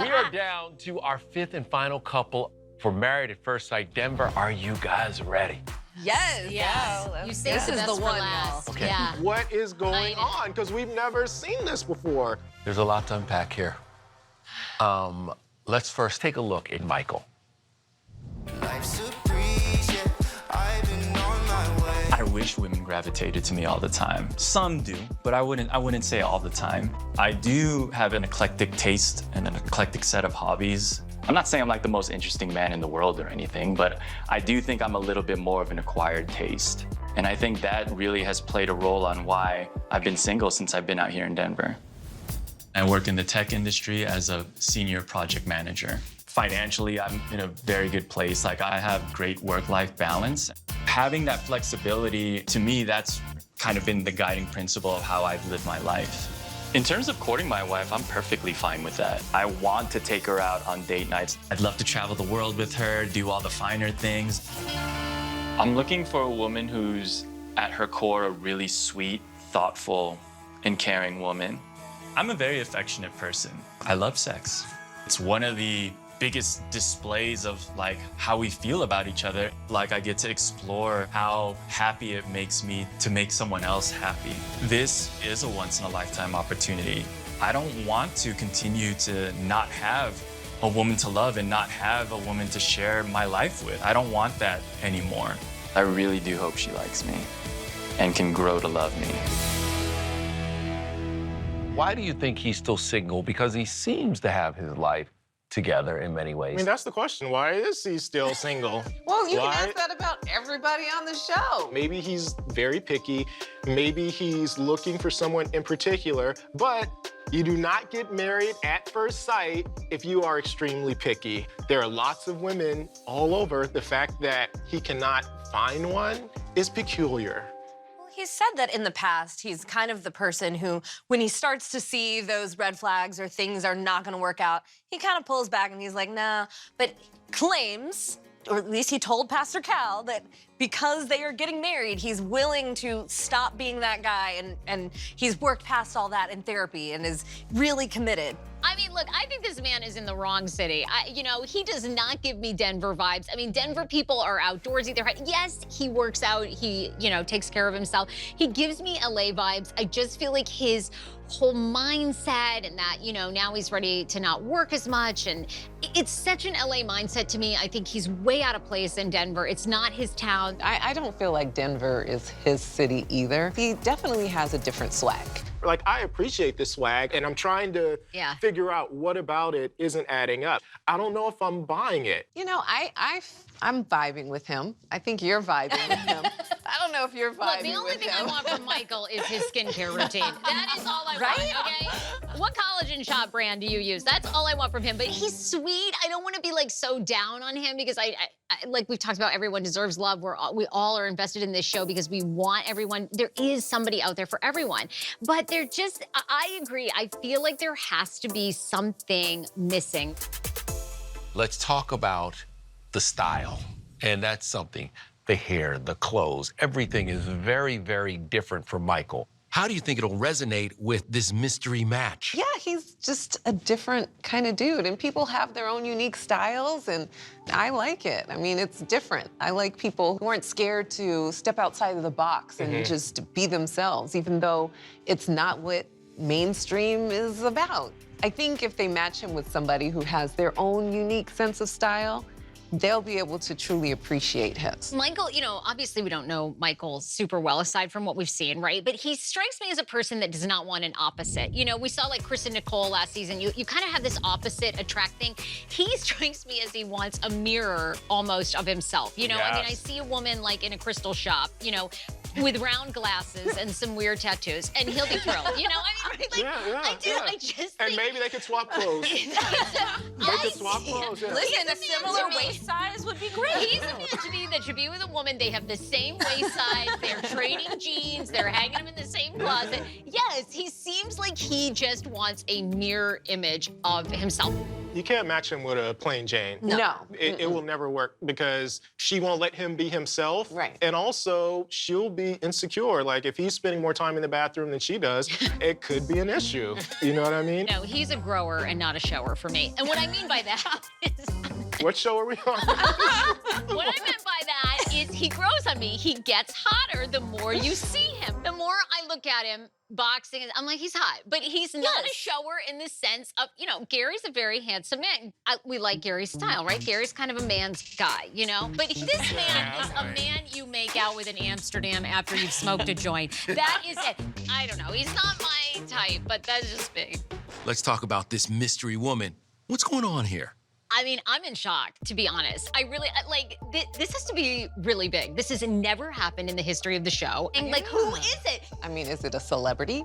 We are down to our fifth and final couple for Married at First Sight. Denver, are you guys ready? Yes. Yeah. You say this is the one, last. Okay. Yeah. What is going on? Because we've never seen this before. There's a lot to unpack here. Let's first take a look at Michael. Life's a breeze, yeah. I've been on my way. I wish women gravitated to me all the time. Some do, but I wouldn't say all the time. I do have an eclectic taste and an eclectic set of hobbies. I'm not saying I'm like the most interesting man in the world or anything, but I do think I'm a little bit more of an acquired taste. And I think that really has played a role on why I've been single since I've been out here in Denver. I work in the tech industry as a senior project manager. Financially, I'm in a very good place. Like, I have great work-life balance. Having that flexibility, to me, that's kind of been the guiding principle of how I've lived my life. In terms of courting my wife, I'm perfectly fine with that. I want to take her out on date nights. I'd love to travel the world with her, do all the finer things. I'm looking for a woman who's, at her core, a really sweet, thoughtful, and caring woman. I'm a very affectionate person. I love sex. It's one of the biggest displays of like how we feel about each other. Like, I get to explore how happy it makes me to make someone else happy. This is a once-in-a-lifetime opportunity. I don't want to continue to not have a woman to love and not have a woman to share my life with. I don't want that anymore. I really do hope she likes me and can grow to love me. Why do you think he's still single? Because he seems to have his life together in many ways. I mean, that's the question. Why is he still single? Well, you Why? can ask that about everybody on the show. Maybe he's very picky. Maybe he's looking for someone in particular, but you do not get married at first sight if you are extremely picky. There are lots of women all over. The fact that he cannot find one is peculiar. He's said that in the past, he's kind of the person who, when he starts to see those red flags or things are not gonna work out, he kind of pulls back and he's like, nah, but claims, or at least he told Pastor Cal, that because they are getting married, he's willing to stop being that guy, and he's worked past all that in therapy and is really committed. I mean, look, I think this man is in the wrong city. You know, he does not give me Denver vibes. I mean, Denver people are outdoorsy. Yes, he works out. He, takes care of himself. He gives me LA vibes. I just feel like his whole mindset and that, now he's ready to not work as much. And it's such an LA mindset to me. I think he's way out of place in Denver. It's not his town. I don't feel like Denver is his city either. He definitely has a different swag. Like, I appreciate the swag, and I'm trying to figure out what about it isn't adding up. I don't know if I'm buying it. I'm vibing with him. I think you're vibing with him. I don't know if you're vibing with him. Look, the only thing I want from Michael is his skincare routine. That is all I want, okay? What collagen shop brand do you use? That's all I want from him. But he's sweet. I don't want to be, so down on him because I like we've talked about, everyone deserves love. We all are invested in this show because we want everyone. There is somebody out there for everyone. But I agree. I feel like there has to be something missing. Let's talk about the style, and that's something. The hair, the clothes, everything is very, very different for Michael. How do you think it'll resonate with this mystery match? Yeah, he's just a different kind of dude, and people have their own unique styles, and I like it. I mean, it's different. I like people who aren't scared to step outside of the box and just be themselves, even though it's not what mainstream is about. I think if they match him with somebody who has their own unique sense of style, they'll be able to truly appreciate his. Michael, obviously we don't know Michael super well aside from what we've seen, right? But he strikes me as a person that does not want an opposite. We saw like Chris and Nicole last season. You kind of have this opposite attract thing. He strikes me as he wants a mirror almost of himself. I mean, I see a woman like in a crystal shop, with round glasses and some weird tattoos, and he'll be thrilled. I mean, right? I just think... And maybe they could swap clothes. They could swap clothes, Listen, a similar waistline. waist size would be great. He's a man that should be with a woman. They have the same waist size. They're trading jeans. They're hanging them in the same closet. Yes, he seems like he just wants a mirror image of himself. You can't match him with a plain Jane. No. It will never work because she won't let him be himself. Right. And also, she'll be insecure. Like, if he's spending more time in the bathroom than she does, it could be an issue. You know what I mean? No, he's a grower and not a shower for me. And what I mean by that is... What show are we on? What I meant by that is he grows on me. He gets hotter the more you see him. The more I look at him boxing, I'm like, he's hot. But he's not a shower in the sense of, you know, Gary's a very handsome man. We like Gary's style, right? Gary's kind of a man's guy, you know? But this man is a man you make out with in Amsterdam after you've smoked a joint. That is it. I don't know. He's not my type, but that's just me. Let's talk about this mystery woman. What's going on here? I mean, I'm in shock, to be honest. I really, like, this has to be really big. This has never happened in the history of the show. And, like, who is it? I mean, is it a celebrity?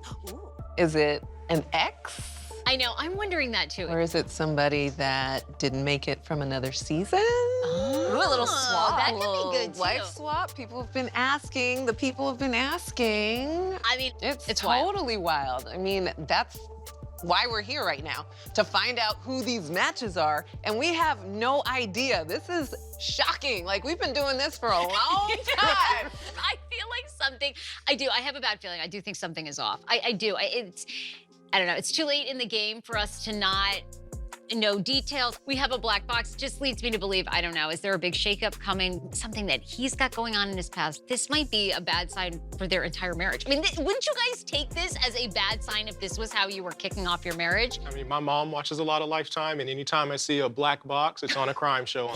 Is it an ex? I know, I'm wondering that, too. Or is it somebody that didn't make it from another season? Ooh, a little swap. That A could be little good, too. life swap. People have been asking. The people have been asking. I mean, It's wild. totally wild. I mean, that's why we're here right now, to find out who these matches are, and we have no idea. This is shocking. Like, we've been doing this for a long time. I feel like something, I have a bad feeling. I do think something is off. I do. I don't know. It's too late in the game for us to not know details. We have a black box. It just leads me to believe, I don't know, is there a big shakeup coming? Something that he's got going on in his past. This might be a bad sign for their entire marriage. I mean, wouldn't you guys take this as a bad sign if this was how you were kicking off your marriage? I mean, my mom watches a lot of Lifetime, and anytime I see a black box, it's on a crime show.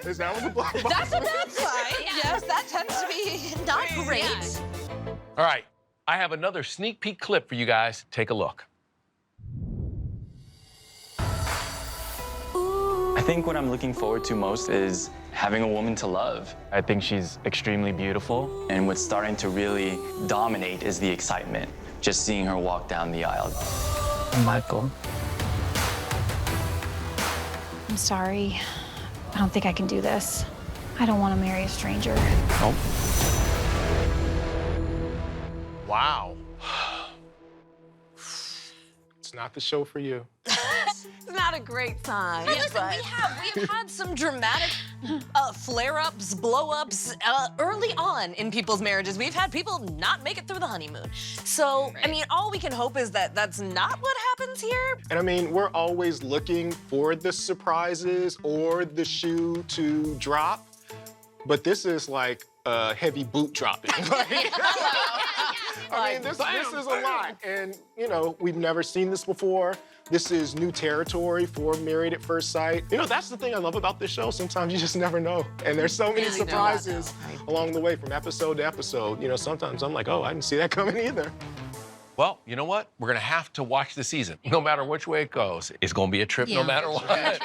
Is that what the black box That's a bad sign. Yes, that tends to be not great. All right, I have another sneak peek clip for you guys. Take a look. I think what I'm looking forward to most is having a woman to love. I think she's extremely beautiful, and what's starting to really dominate is the excitement, just seeing her walk down the aisle. Michael. I'm sorry. I don't think I can do this. I don't want to marry a stranger. Oh. Wow. It's not the show for you. It's not a great sign. But listen, we've had some dramatic flare-ups, blow-ups early on in people's marriages. We've had people not make it through the honeymoon. So, I mean, all we can hope is that that's not what happens here. And I mean, we're always looking for the surprises or the shoe to drop, but this is like a heavy boot dropping. I mean, this is a lot. And, you know, we've never seen this before. This is new territory for Married at First Sight. You know, that's the thing I love about this show. Sometimes you just never know. And there's so many surprises along the way from episode to episode. You know, sometimes I'm like, oh, I didn't see that coming either. Well, you know what? We're gonna have to watch the season. No matter which way it goes, it's gonna be a trip no matter what.